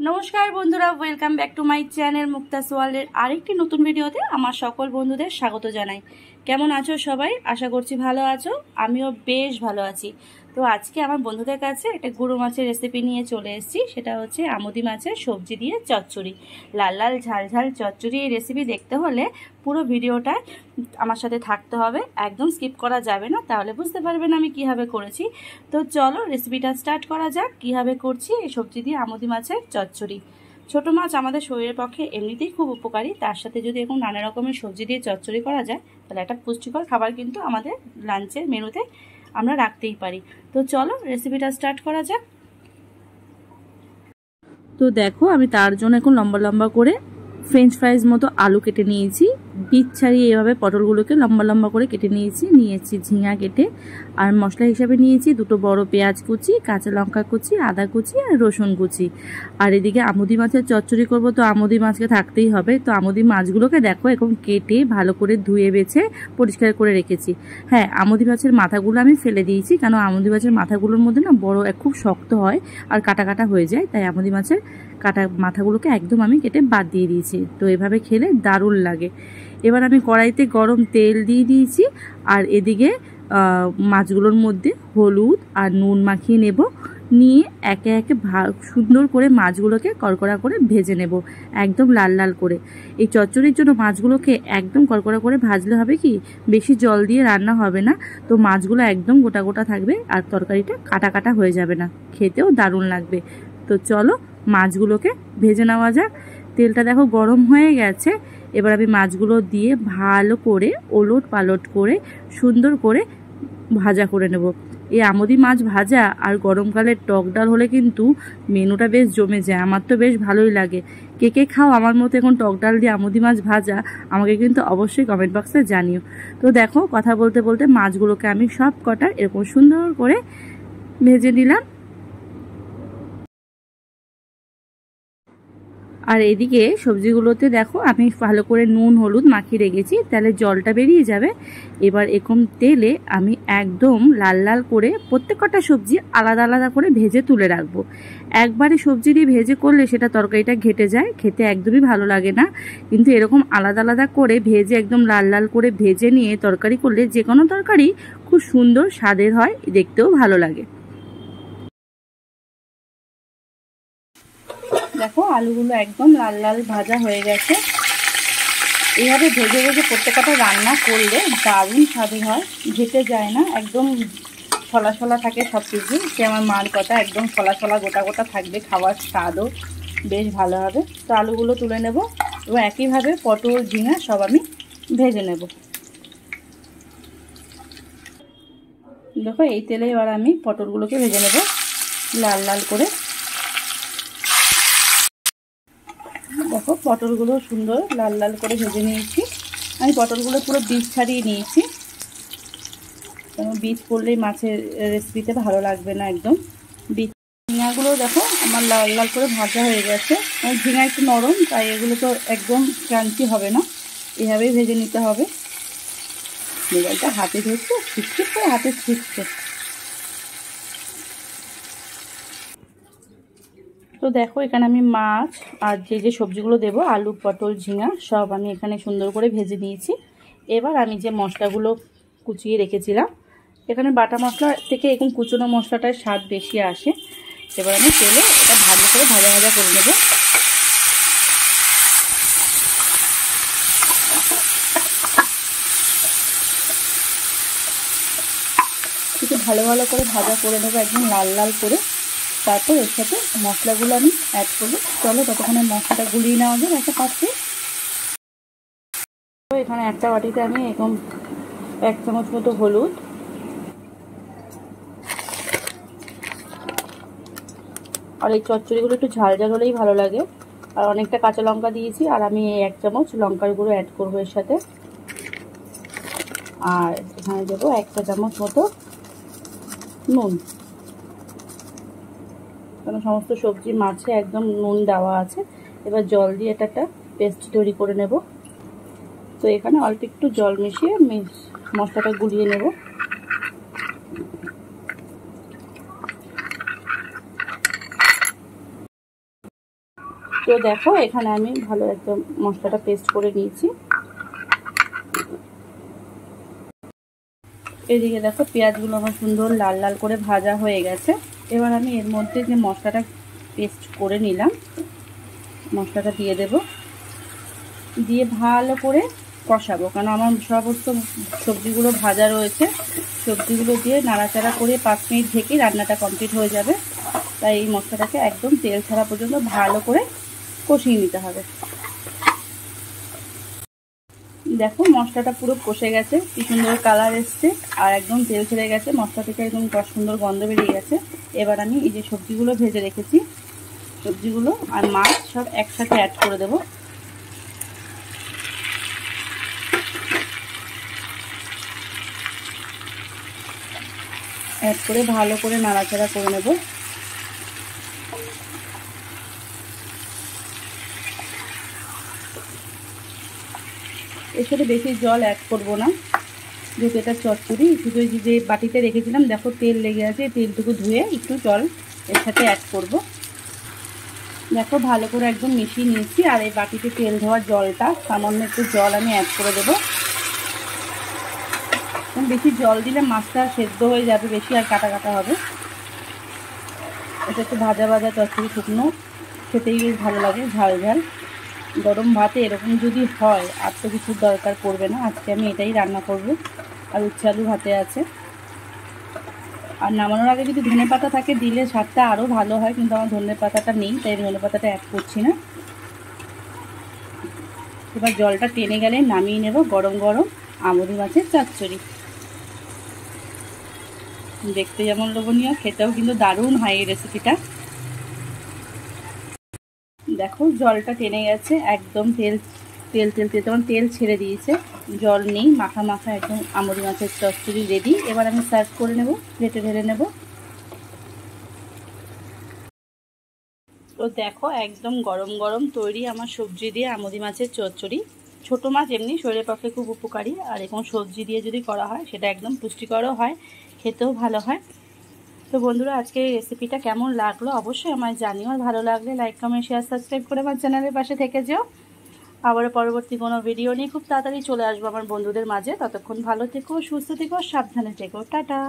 নমস্কার বন্ধুরা, welcome back to my channel Mukta's ওয়ার্ল্ডের আরেকটি নতুন ভিডিওতে আমার সকল বন্ধুদের স্বাগত জানাই। কেমন আছো সবাই? আশা করছি ভালো আছো। আমিও বেশ ভালো আছি। তো আজকে আমার বন্ধুদের কাছে একটা গুঁড়ো মাছের রেসিপি নিয়ে চলে এসেছি। সেটা হচ্ছে আমুদি মাছের সবজি দিয়ে চচ্চড়ি, লাল লাল ঝাল ঝাল চচ্চড়ি। এই রেসিপি দেখতে হলে পুরো ভিডিওটা আমার সাথে থাকতে হবে, একদম স্কিপ করা যাবে না, তাহলে বুঝতে পারবেন আমি কিভাবে করেছি। তো চলো রেসিপিটা স্টার্ট করা যাক। কিভাবে করছি এই সবজি দিয়ে আমুদি মাছের চচ্চড়ি। ছোটো মাছ আমাদের শরীরের পক্ষে এমনিতেই খুব উপকারী, তার সাথে যদি এখন নানা রকমের সবজি দিয়ে চচ্চড়ি করা যায় তাহলে একটা পুষ্টিকর খাবার কিন্তু আমাদের লাঞ্চের মেনুতে আমরা রাখতেই পারি। তো চলো রেসিপিটা স্টার্ট করা যাক। তো দেখো আমি তার জন্য এখন লম্বা লম্বা করে ফ্রেঞ্চ ফ্রাইজ মতো আলু কেটে নিয়েছি। বীজ ছাড়িয়ে এভাবে পটলগুলোকে লম্বা লম্বা করে কেটে নিয়েছি ঝিঙা কেটে। আর মশলা হিসাবে নিয়েছি দুটো বড় পেঁয়াজ কুচি, কাঁচা লঙ্কা কুচি, আদা কুচি আর রসুন কুচি। আর এদিকে আমুদি মাছের চচ্চড়ি করব, তো আমুদি মাছকে থাকতেই হবে। তো আমুদি মাছগুলোকে দেখো এখন কেটে ভালো করে ধুয়ে বেছে পরিষ্কার করে রেখেছি। হ্যাঁ, আমুদি মাছের মাথাগুলো আমি ফেলে দিয়েছি, কারণ আমুদি মাছের মাথাগুলোর মধ্যে না বড় খুব শক্ত হয় আর কাটা কাটা হয়ে যায়, তাই আমুদি মাছের কাটা মাথাগুলোকে একদম আমি কেটে বাদ দিয়ে দিয়েছি। তো এভাবে খেলে দারুণ লাগে। এবার আমি কড়াইতে গরম তেল দিয়ে দিয়েছি আর এদিকে মাছগুলোর মধ্যে হলুদ আর নুন মাখিয়ে নেব। নিয়ে একে একে সুন্দর করে মাছগুলোকে কড়কড়া করে ভেজে নেব, একদম লাল লাল করে। এই চচ্চড়ির জন্য মাছগুলোকে একদম কড়কড়া করে ভাজলে হবে কি, বেশি জল দিয়ে রান্না হবে না, তো মাছগুলো একদম গোটা গোটা থাকবে আর তরকারিটা কাটা কাটা হয়ে যাবে না, খেতেও দারুণ লাগবে। তো চলো মাছগুলোকে ভেজে নেওয়া যাক। তেলটা দেখো গরম হয়ে গেছে। এবার আমি মাছগুলো দিয়ে ভালো করে ওলট পালট করে সুন্দর করে ভাজা করে নেব। এই আমুদি মাছ ভাজা আর গরমকালের টক ডাল হলে কিন্তু মেনুটা বেশ জমে যায়। আমার তো বেশ ভালোই লাগে। কে কে খাও আমার মতো এখন টক ডাল দিয়ে আমুদি মাছ ভাজা, আমাকে কিন্তু অবশ্যই কমেন্ট বক্সে জানিও। তো দেখো কথা বলতে বলতে মাছগুলোকে আমি সব কটা এরকম সুন্দর করে ভেজে নিলাম। আর এদিকে সবজিগুলোতে দেখো আমি ভালো করে নুন হলুদ মাখিয়ে রেখেছি, তাহলে জলটা বেরিয়ে যাবে। এবার এরকম তেলে আমি একদম লাল লাল করে প্রত্যেকটা সবজি আলাদা আলাদা করে ভেজে তুলে রাখবো। একবারে সবজি দিয়ে ভেজে করলে সেটা তরকারিটা ঘেটে যায়, খেতে একদমই ভালো লাগে না। কিন্তু এরকম আলাদা আলাদা করে ভেজে একদম লাল লাল করে ভেজে নিয়ে তরকারি করলে যে কোনো তরকারি খুব সুন্দর স্বাদের হয়, দেখতেও ভালো লাগে। দেখো আলুগুলো একদম লাল লাল ভাজা হয়ে গেছে। এইভাবে ভেজে ভেজে প্রত্যেকটা রান্না করলে দারুণ স্বাদের হয়, ঘেটে যায় না, একদম ছলা ছলা থাকে সব কিছু। সে আমার মার কথা, একদম ছলা ছলা গোটা গোটা থাকবে, খাওয়ার স্বাদও বেশ ভালো হবে। তো আলুগুলো তুলে নেব এবং একইভাবে পটল ঝিঙা সব আমি ভেজে নেব। দেখো এই তেলে এবার আমি পটলগুলোকে ভেজে নেব লাল লাল করে। দেখো পটলগুলো সুন্দর লাল লাল করে ভেজে নিয়েছি। আমি পটলগুলো পুরো বীজ ছাড়িয়ে নিয়েছি, কারণ বীজ পড়লেই মাছের রেসিপিতে ভালো লাগবে না একদম। বীজ ঝিঙাগুলো দেখো আমার লাল লাল করে ভাজা হয়ে গেছে। ঝিঙা একটু নরম, তাই এগুলো তো একদম ক্রাঞ্চি হবে না, এভাবেই ভেজে নিতে হবে। মোবাইলটা হাতে ধরছে, ছিটছিট করে হাতে ছিটছে। তো দেখো এখানে আমি মাছ আর যে সবজিগুলো দেবো আলু পটল ঝিঙা সব আমি এখানে সুন্দর করে ভেজে নিয়েছি। এবার আমি যে মশলাগুলো কুচিয়ে রেখেছিলাম, এখানে বাটা মশলা থেকে এরকম কুচনো মশলাটার স্বাদ বেশি আসে। এবার আমি তেলে এটা ভালো করে ভাজা ভাজা করে নেব। একটু ভালো ভালো করে ভাজা করে নেবো একদম লাল লাল করে। তারপর এর সাথে মশলাগুলো আমি অ্যাড করবো। চলো ততক্ষণে মশলাটা গুলিয়ে নেওয়া যায় একটা পাত্রে। এখানে একটা বাটিতে আমি এরকম 1 চামচ মতো হলুদ, আর এই চচ্চড়িগুলো একটু ঝাল ঝাল হলেই ভালো লাগে, আর অনেকটা কাঁচা লঙ্কা দিয়েছি। আর আমি এই 1 চামচ লঙ্কার গুঁড়ো অ্যাড করবো এর সাথে। আর এখানে দেবো 1 চা চামচ মতো নুন, কারণ সমস্ত সবজি মাছে একদম নুন দেওয়া আছে। এবার জল দিয়ে এটা একটা পেস্ট তৈরি করে নেব। তো এখানে অল্প একটু জল মিশিয়ে মশলাটা গুলিয়ে নেব। তো দেখো এখানে আমি ভালো একদম মশলাটা পেস্ট করে নিয়েছি। এদিকে দেখো পেঁয়াজগুলো আমার সুন্দর লাল লাল করে ভাজা হয়ে গেছে। এবার আমি এর মধ্যে যে মশলাটা পেস্ট করে নিলাম মশলাটা দিয়ে দেব, দিয়ে ভালো করে কষাবো, কারণ আমার সমস্ত সবজিগুলো ভাজা রয়েছে। সবজিগুলো দিয়ে নাড়াচাড়া করে 5 মিনিট ঢেকে রান্নাটা কমপ্লিট হয়ে যাবে। তাই এই মশলাটাকে একদম তেল ছাড়া পর্যন্ত ভালো করে কষিয়ে নিতে হবে। দেখো মশলাটা পুরো কষে গেছে, কি সুন্দর কালার এসছে আর একদম তেল ছেড়ে গেছে, মশলা থেকে একদম সুন্দর গন্ধ বেরিয়ে গেছে। এবার আমি এই যে সবজিগুলো ভেজে রেখেছি সবজিগুলো আর মাছ সব একসাথে অ্যাড করে দেব। অ্যাড করে ভালো করে নাড়াচাড়া করে নেব। এর সাথে বেশি জল অ্যাড করব না, যেহেতু এটা চচ্চড়ি। শুধু যে বাটিতে রেখেছিলাম দেখো তেল লেগে আছে, তেলটুকু ধুয়ে একটু জল এর সাথে অ্যাড করব। দেখো ভালো করে একদম মিশিয়ে নিয়েছি। আর এই বাটিতে তেল ধোয়ার জলটা সামান্য একটু জল আমি অ্যাড করে দেবো। বেশি জল দিলে মাছটা সেদ্ধ হয়ে যাবে বেশি আর কাটা কাটা হবে। এটা একটু ভাজা ভাজা চচ্চড়ি, শুকনো খেতেই বেশ ভালো লাগে, ঝাল ঝাল। গরম ভাতে এরকম যদি হয় আর তো কিছু দরকার পড়বে না। আজকে আমি এটাই রান্না করব। আর উচ্ছে আলু ভাতে আছে। আর নামানোর আগে যদি ধনে পাতা থাকে দিলে স্বাদটা আরও ভালো হয়, কিন্তু আমার ধনে পাতাটা নেই তাই ধনে পাতাটা অ্যাড করছি না। এবার জলটা টেনে গেলে নামিয়ে নেব গরম গরম আমুদি মাছের চচ্চড়ি। দেখতে যেমন লোভনীয়, খেতেও কিন্তু দারুণ হয় এই রেসিপিটা। দেখো জলটা টেনে গেছে, একদম তেল তেল তেল তেল তেমন তেল ছেড়ে দিয়েছে, জল নেই, মাখা মাখা একদম আমুদি মাছের চচ্চড়ি রেডি। এবার আমি সার্ভ করে নেব, প্লেটে ঢেলে নেব। তো দেখো একদম গরম গরম তৈরি আমার সবজি দিয়ে আমুদি মাছের চচ্চড়ি। ছোটো মাছ এমনি শরীরের পক্ষে খুব উপকারী, আর এখন সবজি দিয়ে যদি করা হয় সেটা একদম পুষ্টিকরও হয়, খেতেও ভালো হয়। তো বন্ধুরা আজকে এই রেসিপিটা কেমন লাগলো অবশ্যই আমায় জানিও। আর ভালো লাগলে লাইক কমেন্ট শেয়ার সাবস্ক্রাইব করে আমার চ্যানেলের পাশে থেকে যেও। আবারও পরবর্তী কোনো ভিডিও নিয়ে খুব তাড়াতাড়ি চলে আসবো আমার বন্ধুদের মাঝে। ততক্ষণ ভালো থেকো, সুস্থ থেকো, সাবধানে থেকো, টাটা।